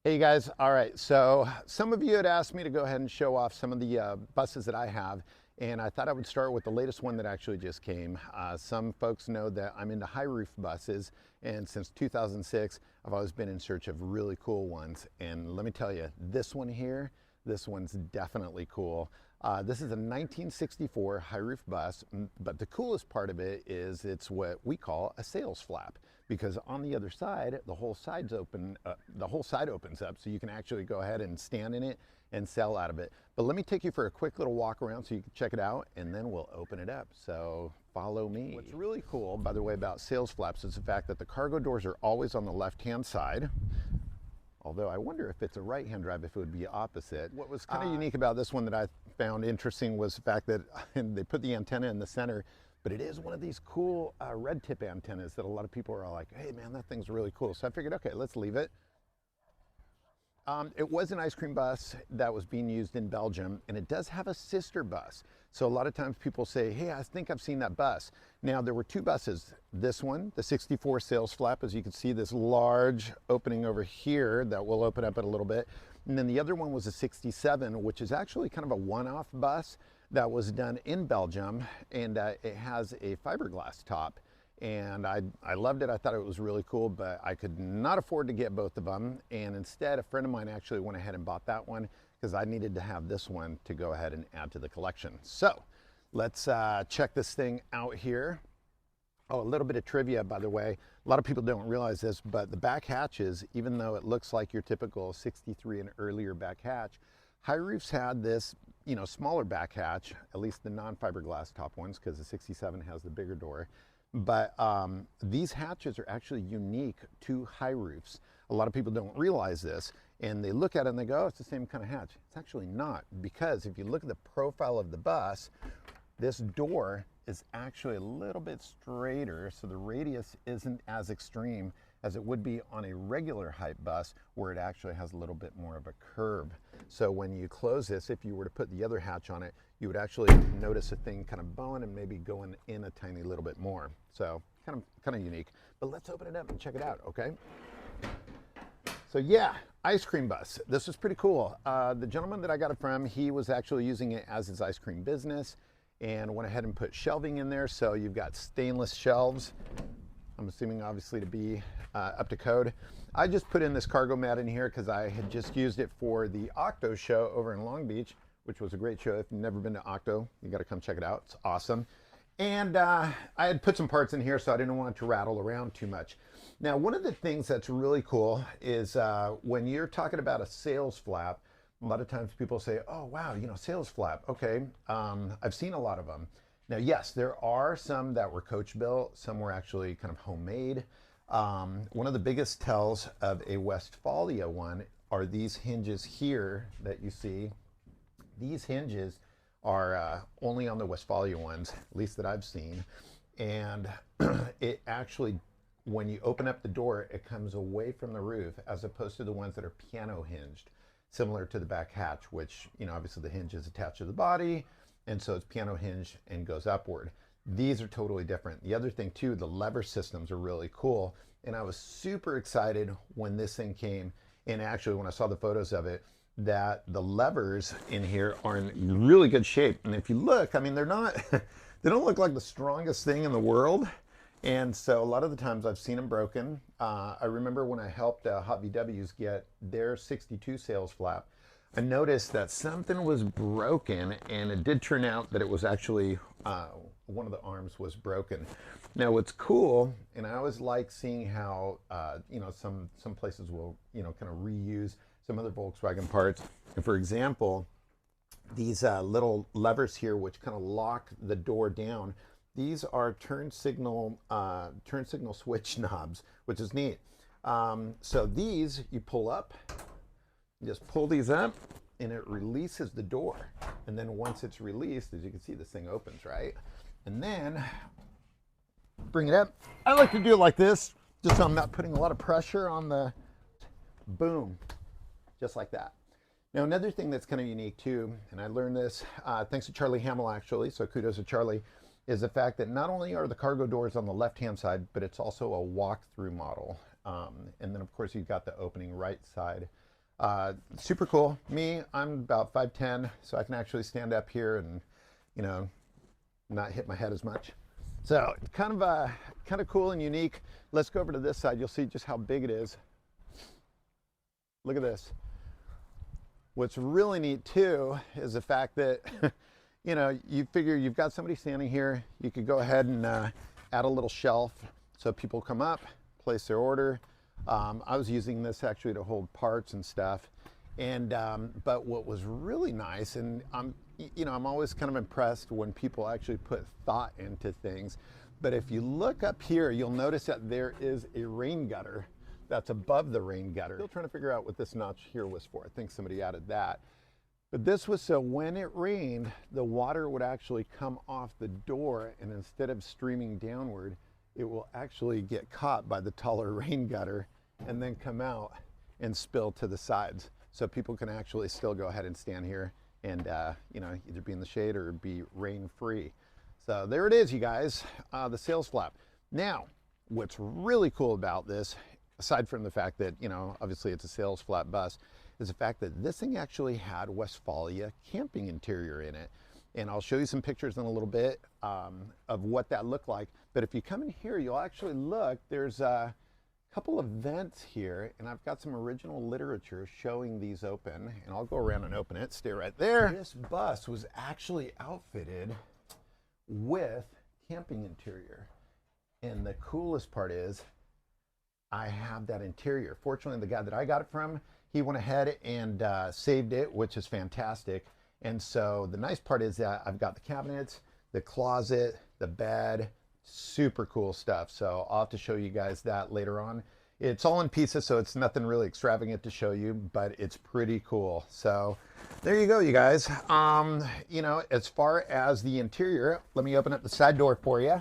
Hey guys, all right, so some of you had asked me to go ahead and show off some of the buses that I have, and I thought I would start with the latest one that actually just came. Some folks know that I'm into high roof buses, and since 2006, I've always been in search of really cool ones. And let me tell you, this one here, this one's definitely cool. This is a 1964 high roof bus, but the coolest part of it is it's what we call a sales flap, because on the other side, the whole side's open, the whole side opens up, so you can actually go ahead and stand in it and sell out of it. But let me take you for a quick little walk around so you can check it out, and then we'll open it up. So follow me. What's really cool, by the way, about sales flaps is the fact that the cargo doors are always on the left-hand side. Although I wonder if it's a right-hand drive, if it would be opposite. What was kind of unique about this one that I found interesting was the fact that they put the antenna in the center, but it is one of these cool red tip antennas that a lot of people are like, hey man, that thing's really cool. So I figured, okay, let's leave it. It was an ice cream bus that was being used in Belgium, and it does have a sister bus. So a lot of times people say, hey, I think I've seen that bus. Now there were two buses. This one, the 64 sales flap, as you can see, this large opening over here that will open up in a little bit. And then the other one was a 67, which is actually kind of a one-off bus that was done in Belgium, and it has a fiberglass top. And I loved it. I thought it was really cool, but I could not afford to get both of them. And instead, a friend of mine actually went ahead and bought that one because I needed to have this one to go ahead and add to the collection. So let's check this thing out here. Oh, a little bit of trivia, by the way. A lot of people don't realize this, but the back hatches, even though it looks like your typical 63 and earlier back hatch, Highroof had this, smaller back hatch, at least the non-fiberglass top ones, because the 67 has the bigger door. But these hatches are actually unique to Highroof. A lot of people don't realize this, and they look at it and they go, oh, it's the same kind of hatch. It's actually not, because if you look at the profile of the bus, this door is actually a little bit straighter, so the radius isn't as extreme as it would be on a regular height bus, where it actually has a little bit more of a curve. So when you close this, if you were to put the other hatch on it, you would actually notice a thing kind of bowing and maybe going in a tiny little bit more. So kind of unique. But let's open it up and check it out, okay? So yeah, ice cream bus. This was pretty cool. The gentleman that I got it from, he was actually using it as his ice cream business, and went ahead and put shelving in there. So you've got stainless shelves. I'm assuming obviously to be up to code. I just put in this cargo mat in here because I had just used it for the Octo show over in Long Beach, which was a great show. If you've never been to Octo, you got to come check it out. It's awesome. And I had put some parts in here, so I didn't want it to rattle around too much. Now, one of the things that's really cool is when you're talking about a sales flap, a lot of times people say, oh, wow, sales flap. Okay, I've seen a lot of them. Now, yes, there are some that were coach built. Some were actually kind of homemade. One of the biggest tells of a Westfalia one are these hinges here that you see. These hinges are only on the Westfalia ones, at least that I've seen. And it actually, when you open up the door, it comes away from the roof, as opposed to the ones that are piano hinged, similar to the back hatch, which, obviously the hinge is attached to the body, and so it's piano hinge and goes upward. These are totally different. The other thing too, the lever systems are really cool. And I was super excited when this thing came, and actually when I saw the photos of it, that the levers in here are in really good shape. And if you look, I mean, they're not, they don't look like the strongest thing in the world. And so a lot of the times I've seen them broken. I remember when I helped Hot VWs get their 62 sales flap, I noticed that something was broken, and it did turn out that it was actually one of the arms was broken. Now what's cool, and I always like seeing how some places will kind of reuse some other Volkswagen parts. And for example, these little levers here, which kind of lock the door down, these are turn signal switch knobs, which is neat. So these you pull up. Just pull these up and it releases the door. And then once it's released, as you can see, this thing opens, right? And then bring it up. I like to do it like this, just so I'm not putting a lot of pressure on the boom, just like that. Now, another thing that's kind of unique too, and I learned this thanks to Charlie Hamill actually, so kudos to Charlie, is the fact that not only are the cargo doors on the left-hand side, but it's also a walk-through model. And then of course you've got the opening right side. Super cool. I'm about 5'10", so I can actually stand up here and, not hit my head as much. So kind of cool and unique. Let's go over to this side. You'll see just how big it is. Look at this. What's really neat too is the fact that, you figure you've got somebody standing here. You could go ahead and add a little shelf so people come up, place their order. I was using this actually to hold parts and stuff. And but what was really nice, and I'm always kind of impressed when people actually put thought into things. But if you look up here, you'll notice that there is a rain gutter that's above the rain gutter. Still trying to figure out what this notch here was for. I think somebody added that. But this was so when it rained, the water would actually come off the door, and instead of streaming downward, it will actually get caught by the taller rain gutter and then come out and spill to the sides. So people can actually still go ahead and stand here and either be in the shade or be rain free. So there it is, you guys, the sales flap. Now, what's really cool about this, aside from the fact that, obviously it's a sales flap bus, is the fact that this thing actually had Westfalia camping interior in it. And I'll show you some pictures in a little bit of what that looked like. But if you come in here, you'll actually look, there's a couple of vents here, and I've got some original literature showing these open. And I'll go around and open it, stay right there. This bus was actually outfitted with camping interior. And the coolest part is, I have that interior. Fortunately, the guy that I got it from, he went ahead and saved it, which is fantastic. And so the nice part is that I've got the cabinets, the closet, the bed, super cool stuff. So I'll have to show you guys that later on. It's all in pieces, so it's nothing really extravagant to show you, but it's pretty cool. So there you go, you guys. As far as the interior, let me open up the side door for you.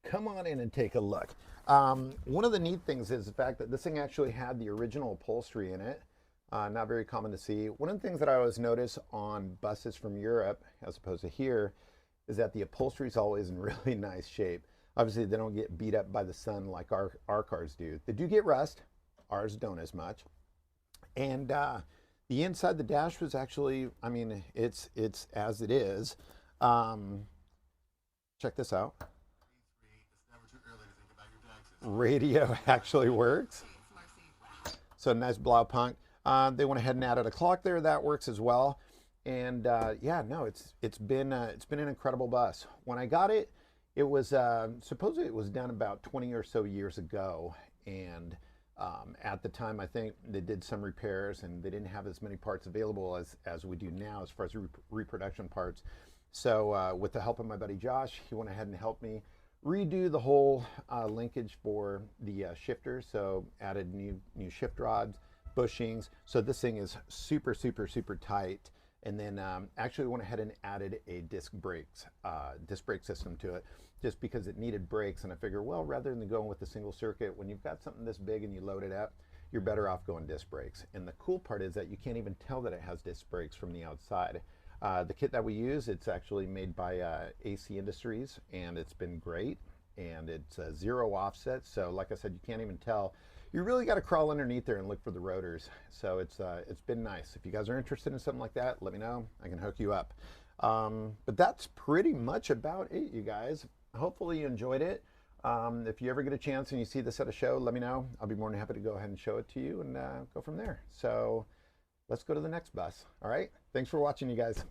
Come on in and take a look. One of the neat things is the fact that this thing actually had the original upholstery in it. Not very common to see. One of the things that I always notice on buses from Europe, as opposed to here, is that the upholstery is always in really nice shape. Obviously, they don't get beat up by the sun like our cars do. They do get rust. Ours don't as much. And the inside, the dash was actually, it's as it is. Check this out. Radio actually works. So nice Blaupunk. They went ahead and added a clock there. That works as well. And it's been an incredible bus. When I got it, it was supposedly it was done about 20 or so years ago. And at the time, I think they did some repairs and they didn't have as many parts available as we do now as far as reproduction parts. So with the help of my buddy Josh, he went ahead and helped me redo the whole linkage for the shifter. So added new shift rods, bushings. So this thing is super, super, super tight. And then actually went ahead and added a disc brake system to it, just because it needed brakes. And I figure, well, rather than going with the single circuit, when you've got something this big and you load it up, you're better off going disc brakes. And the cool part is that you can't even tell that it has disc brakes from the outside. The kit that we use, it's actually made by AC Industries, and it's been great. And it's a zero offset, so like I said, you can't even tell. You really got to crawl underneath there and look for the rotors. So it's been nice. If you guys are interested in something like that, let me know. I can hook you up. But that's pretty much about it, you guys. Hopefully you enjoyed it. If you ever get a chance and you see this at a show, let me know. I'll be more than happy to go ahead and show it to you and go from there. So let's go to the next bus. All right. Thanks for watching, you guys.